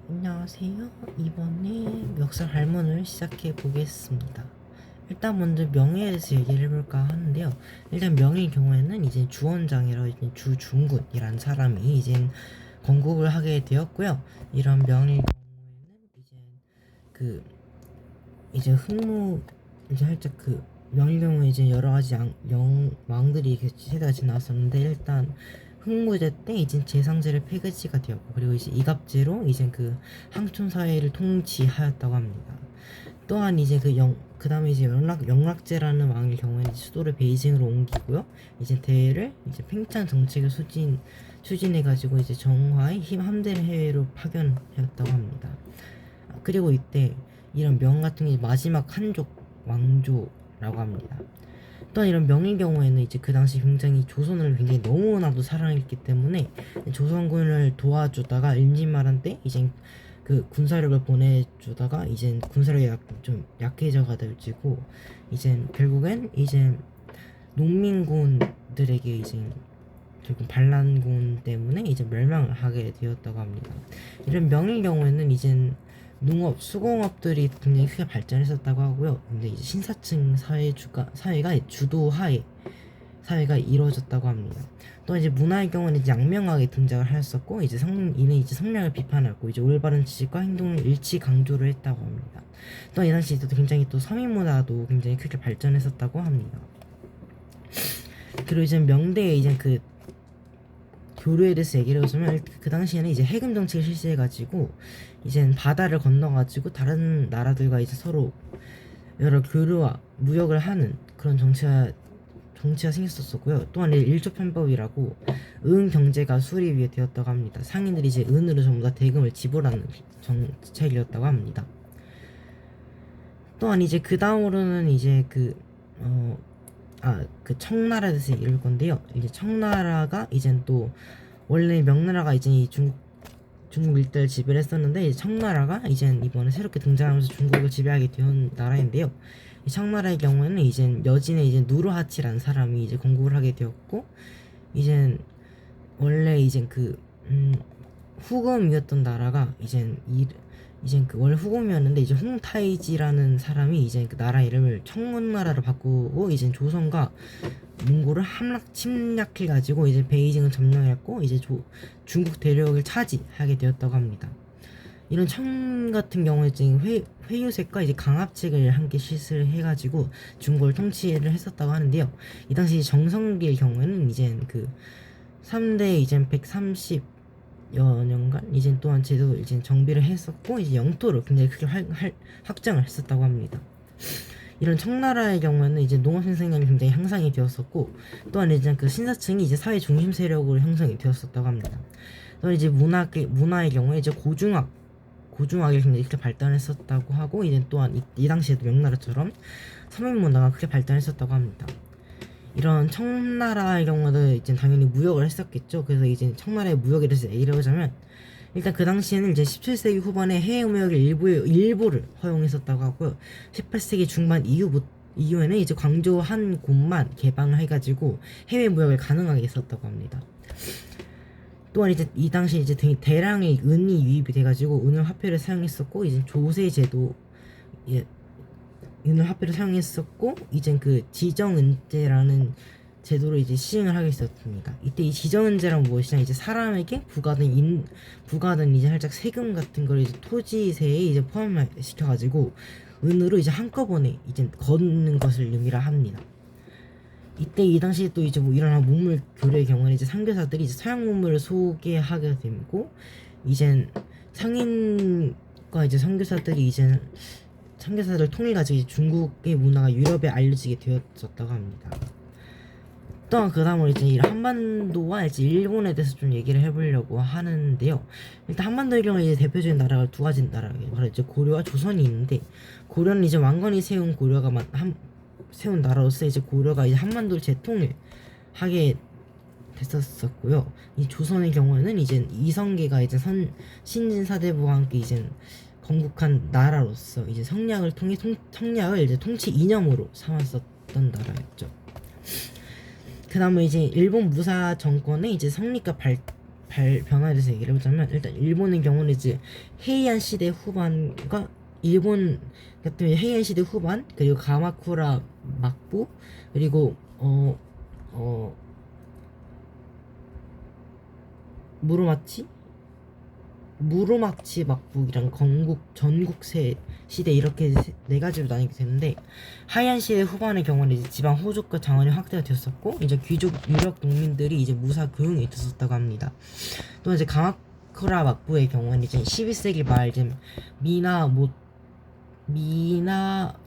안녕하세요. 이번에 멱살 할문을 시작해 보겠습니다. 일단 먼저 명예에 대해서 얘기를 해볼까 하는데요. 일단 명예의 경우에는 이제 주원장이라 이제 주중군이라는 사람이 이제 건국을 하게 되었고요. 이런 명예의 경우에는 그 이제 흥무 이제 살짝 명의 경우에 이제 여러 가지 왕들이 이렇게 세대가 지나왔었는데 일단 흥무제 때 이제 제상제를 폐지가 되었고 그리고 이제 이갑제로 이제 항촌 사회를 통치하였다고 합니다. 또한 이제 그 다음에 이제 영락제라는 왕의 경우에는 수도를 베이징으로 옮기고요. 이제 대를 이제 팽창 정책을 추진해가지고 이제 정화의 힘 함대를 해외로 파견하였다고 합니다. 그리고 이때 이런 명 같은 게 마지막 한족 왕조라고 합니다. 또한 이런 명의 경우에는 이제 그 당시 굉장히 조선을 굉장히 너무나도 사랑했기 때문에 조선군을 도와주다가 임진왜란 때 이제 군사력을 보내주다가 이제 군사력이 좀 약해져 가지고 이제 결국엔 이제 농민군들에게 이제 결국 반란군 때문에 이제 멸망을 하게 되었다고 합니다. 이런 명의 경우에는 이제 농업, 수공업들이 굉장히 크게 발전했었다고 하고요. 근데 이제 신사층 사회가 주도하에 사회가 이루어졌다고 합니다. 또 이제 문화의 경우는 이제 양명하게 등장을 하였었고 이제 이는 이제 성량을 비판하고 이제 올바른 지식과 행동을 일치 강조를 했다고 합니다. 또 이 당시에 도 굉장히 또 서민 문화도 굉장히 크게 발전했었다고 합니다. 그리고 이제 명대에 이제 교류에 대해서 얘기를 해보자면 그 당시에는 이제 해금 정책을 실시해가지고 이제 바다를 건너가지고 다른 나라들과 이제 서로 여러 교류와 무역을 하는 그런 정치가 생겼었고요. 또한 일조편법이라고 은 경제가 수립이 되었다고 합니다. 상인들이 이제 은으로 전부 다 대금을 지불하는 정책이었다고 합니다. 또한 이제 그 다음으로는 이제 청나라에 대해서 얘기할 건데요. 이제 청나라가 이젠 또 원래 명나라가 이제 중국 일대를 지배를 했었는데 이제 청나라가 이제 이번에 새롭게 등장하면서 중국을 지배하게 된 나라인데요. 이 청나라의 경우에는 이제 여진의 이제 누르하치라는 사람이 이제 건국을 하게 되었고 이제 원래 이제 후금이었던 나라가 이제 원래 후금이었는데 이제 홍타이지라는 사람이 이제 그 나라 이름을 청문나라로 바꾸고 이제 조선과 몽골을 침략해가지고 이제 베이징을 점령했고 이제 중국 대륙을 차지하게 되었다고 합니다. 이런 청 같은 경우에 지금 회유색과 이제 강압책을 함께 실시해가지고 중국을 통치를 했었다고 하는데요. 이 당시 정성기의 경우에는 이제 3대 이제 130여 년간 이제 또한 제도 이제 정비를 했었고 이제 영토를 굉장히 크게 확장을 했었다고 합니다. 이런 청나라의 경우에는 이제 농업 생산량이 굉장히 향상이 되었었고 또한 이제 신사층이 이제 사회 중심 세력으로 형성이 되었었다고 합니다. 또한 이제 문화의 경우에 이제 고중학이 굉장히 크게 발달했었다고 하고 이제 또한 이 당시에도 명나라처럼 서민 문화가 크게 발달했었다고 합니다. 이런 청나라의 경우도 이제 당연히 무역을 했었겠죠. 그래서 이제 청나라의 무역에 대해서 얘기를 해보자면 일단 그 당시에는 이제 17세기 후반에 해외 무역의 일부를 허용했었다고 하고요. 18세기 중반 이후에는 이제 광주 한 곳만 개방을 해가지고 해외 무역을 가능하게 했었다고 합니다. 또한 이제 이 당시 이제 대량의 은이 유입이 돼가지고 은을 화폐를 사용했었고 이제 조세 제도 은을 화폐를 사용했었고 이제 지정은제라는 제도를 이제 시행을 하게 있었습니다. 이때 이 지정은제란 무엇이냐 이제 사람에게 부과된 이제 살짝 세금 같은 걸 이제 토지세에 이제 포함시켜가지고 은으로 이제 한꺼번에 이제 걷는 것을 의미라 합니다. 이때 이 당시에 또 이제 일어난 문물 교류의 경우는 이제 상교사들이 이제 서양 문물을 소개하게 되고 이제 상인과 이제 선교사들이 이제 선교사들을 통해 가지고 중국의 문화가 유럽에 알려지게 되었었다고 합니다. 또한 그 다음으로 이제 한반도와 이제 일본에 대해서 좀 얘기를 해보려고 하는데요. 일단 한반도의 경우에 이제 대표적인 나라가 두 가지 나라가 바로 이제 고려와 조선이 있는데 고려는 이제 왕건이 세운 세운 나라로서 이제 고려가 이제 한반도를 재통을 하게 됐었고요. 이 조선의 경우에는 이제 이성계가 이제 신진사대부와 함께 이제 건국한 나라로서 이제 성략을 이제 통치 이념으로 삼았었던 나라였죠. 그 다음에 이제 일본 무사 정권의 이제 성립과 변화에 대해서 얘기를 해보자면, 일단 일본의 경우는 이제 헤이안 시대 후반과 일본 같은 경우 헤이안 시대 후반, 그리고 가마쿠라 막부, 그리고 무로마치 막북이랑 건국 전국세 시대, 이렇게 네 가지로 나뉘게 되는데, 하이안 시대 후반의 경우는 이제 지방 호족과 장원이 확대가 되었었고, 이제 귀족 유력 농민들이 이제 무사 교육이 있었다고 합니다. 또 이제 가마쿠라 막부의 경우는 이제 12세기 말 이제 미나모토노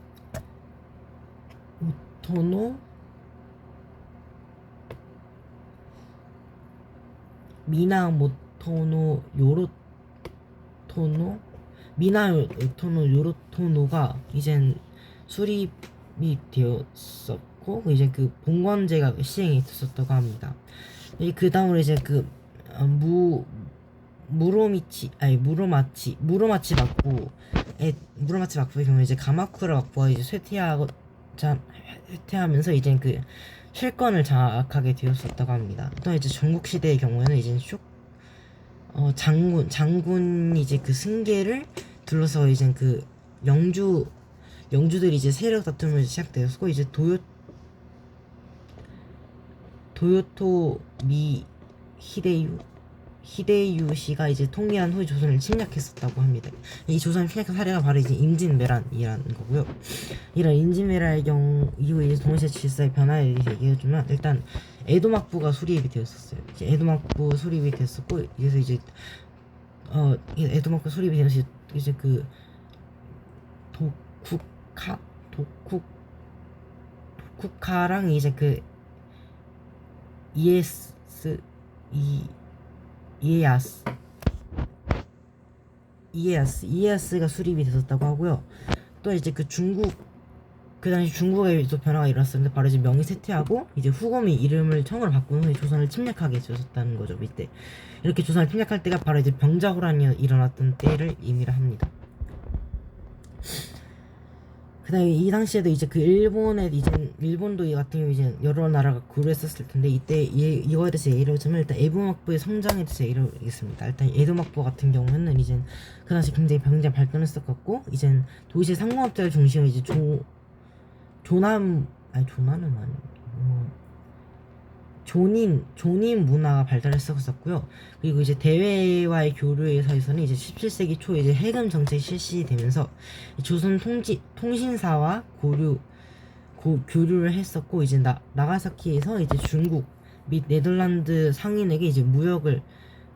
요로토노가 이젠 수립이 되었었고, 이제 그 봉건제가 시행이 됐었다고 합니다. 그 다음으로 이제 그 무로마치 막부의 경우 이제 가마쿠라 막부가 이제 쇠퇴하면서 이제 그 실권을 장악하게 되었었다고 합니다. 또 이제 전국 시대의 경우에는 이제 장군이 이제 그 승계를 둘러서 이제 그 영주들이 이제 세력 다툼을 시작되었고, 이제 도요토미 히데유시가 이제 통일한 후에 조선을 침략했었다고 합니다. 이 조선을 침략한 사례가 바로 이제 임진왜란이라는 거고요. 이런 임진왜란의 경우 이후에 이제 동시에 질서의 변화에 대해서 얘기해주면, 일단 에도 막부가 수립이 되었었어요. 이제 에도 막부 수립이 됐었고, 그래서 이제 에도 막부 수립이 되면서 이제 그 도쿠카랑 이제 그 이에야스가 수립이 됐었다고 하고요. 또 이제 그 당시 중국에 또 변화가 일어났었는데, 바로 이제 명이 쇠퇴하고 이제 후금이 이름을 청을 바꾼 후에 조선을 침략하게 되었다는 거죠. 이때 이렇게 조선을 침략할 때가 바로 이제 병자호란이 일어났던 때를 의미를 합니다. 그다음에 이 당시에도 이제 그 일본도 같은 경우 이제 여러 나라가 고려했었을 텐데, 이때 이거에 대해서 얘기를 하자면, 일단 에도 막부의 성장에 대해서 얘기를 하겠습니다. 일단 에도 막부 같은 경우는 이제 그 당시 굉장히 발전했었고, 이제 도시의 상공업자를 중심으로 이제 조닌 문화가 발달했었고요. 그리고 이제 대외와의 교류에서는 이제 17세기 초 이제 해금 정책이 실시되면서 조선 통신사와 교류를 했었고, 이제 나가사키에서 이제 중국 및 네덜란드 상인에게 이제 무역을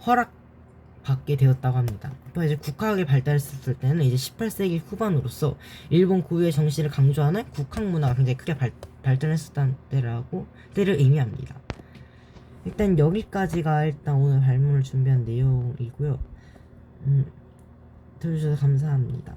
허락받게 되었다고 합니다. 또 이제 국학이 발달했을 때는 이제 18세기 후반으로서 일본 고유의 정신을 강조하는 국학 문화가 굉장히 크게 발전했었다는 때를 의미합니다. 일단 여기까지가 일단 오늘 발문을 준비한 내용이고요. 들어주셔서 감사합니다.